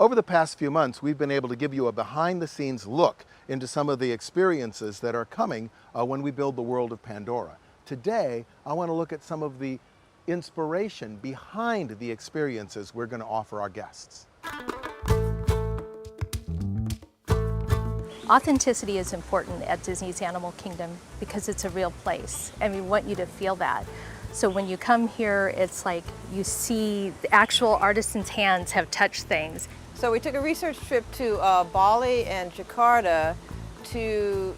Over the past few months, we've been able to give you a behind-the-scenes look into some of the experiences that are coming when we build the world of Pandora. Today, I want to look at some of the inspiration behind the experiences we're going to offer our guests. Authenticity is important at Disney's Animal Kingdom because it's a real place and we want you to feel that. So when you come here, it's like you see the actual artisans' hands have touched things. So we took a research trip to Bali and Jakarta to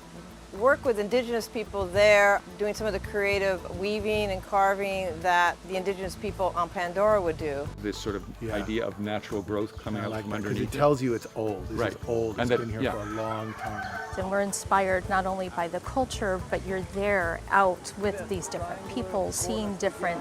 work with indigenous people there, doing some of the creative weaving and carving that the indigenous people on Pandora would do. This sort of idea of natural growth coming out from underneath. It tells you it's old. This is old. It's And been here for a long time. And we're inspired not only by the culture, but you're there out with these different people, seeing different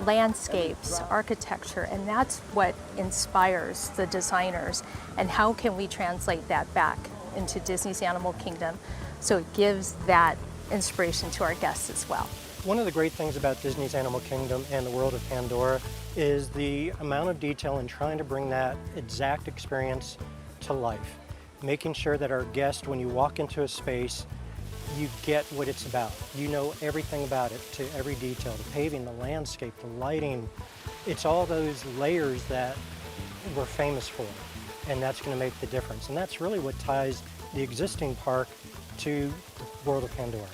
landscapes, architecture, and that's what inspires the designers. And how can we translate that back into Disney's Animal Kingdom so it gives that inspiration to our guests as well. One of the great things about Disney's Animal Kingdom and the world of Pandora is the amount of detail in trying to bring that exact experience to life. Making sure that our guest, when you walk into a space, you get what it's about. You know everything about it to every detail, the paving, the landscape, the lighting. It's all those layers that we're famous for, and that's going to make the difference. And that's really what ties the existing park to the world of Pandora.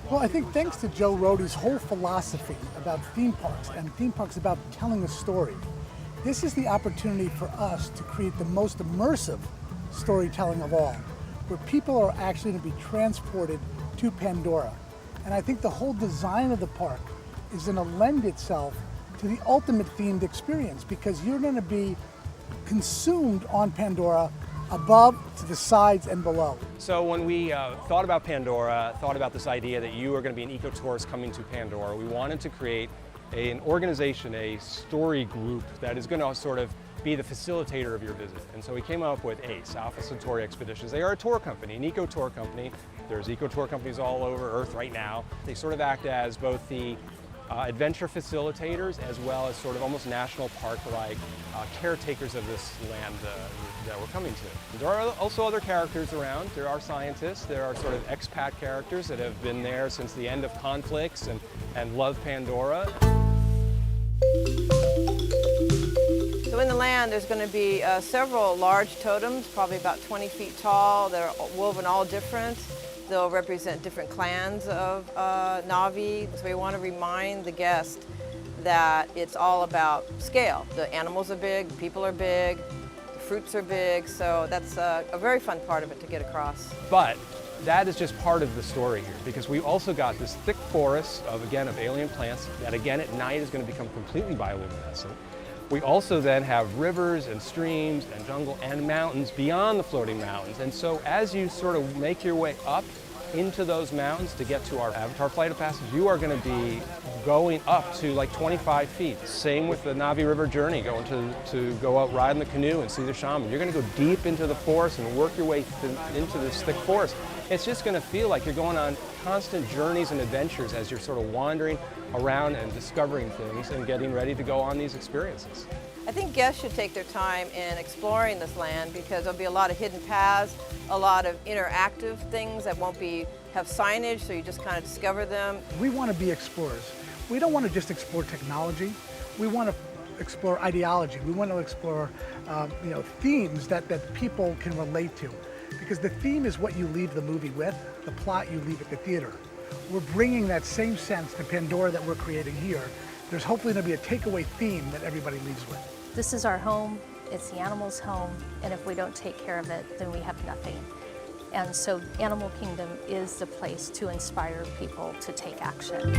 Well, I think thanks to Joe Rohde's whole philosophy about theme parks, and theme parks about telling a story, this is the opportunity for us to create the most immersive storytelling of all, where people are actually going to be transported to Pandora. And I think the whole design of the park is going to lend itself to the ultimate themed experience, because you're going to be consumed on Pandora above, to the sides, and below. So when we thought about Pandora, thought about this idea that you are going to be an ecotourist coming to Pandora, we wanted to create an organization, a story group that is going to sort of be the facilitator of your visit. And so we came up with ACE, Alpha Centauri Expeditions. They are a tour company, an eco-tour company. There's eco-tour companies all over Earth right now. They sort of act as both the adventure facilitators as well as sort of almost national park-like caretakers of this land that we're coming to. There are also other characters around. There are scientists, there are sort of expat characters that have been there since the end of conflicts and love Pandora. So in the land there's going to be several large totems, probably about 20 feet tall. They're woven all different. They'll represent different clans of Na'vi. So we want to remind the guest that it's all about scale. The animals are big, people are big, the fruits are big, so that's a very fun part of it to get across. But that is just part of the story here, because we also got this thick forest of alien plants that again at night is going to become completely bioluminescent. We also then have rivers and streams and jungle and mountains beyond the floating mountains. And so as you sort of make your way up into those mountains to get to our Avatar Flight of Passage, you are going to be going up to like 25 feet. Same with the Na'vi River journey, going to go out riding the canoe and see the shaman. You're going to go deep into the forest and work your way into this thick forest. It's just going to feel like you're going on constant journeys and adventures as you're sort of wandering around and discovering things and getting ready to go on these experiences. I think guests should take their time in exploring this land, because there'll be a lot of hidden paths, a lot of interactive things that won't have signage, so you just kind of discover them. We want to be explorers. We don't want to just explore technology. We want to explore ideology. We want to explore themes that people can relate to. Because the theme is what you leave the movie with, the plot you leave at the theater. We're bringing that same sense to Pandora that we're creating here. There's hopefully going to be a takeaway theme that everybody leaves with. This is our home, it's the animals' home, and if we don't take care of it, then we have nothing. And so Animal Kingdom is the place to inspire people to take action.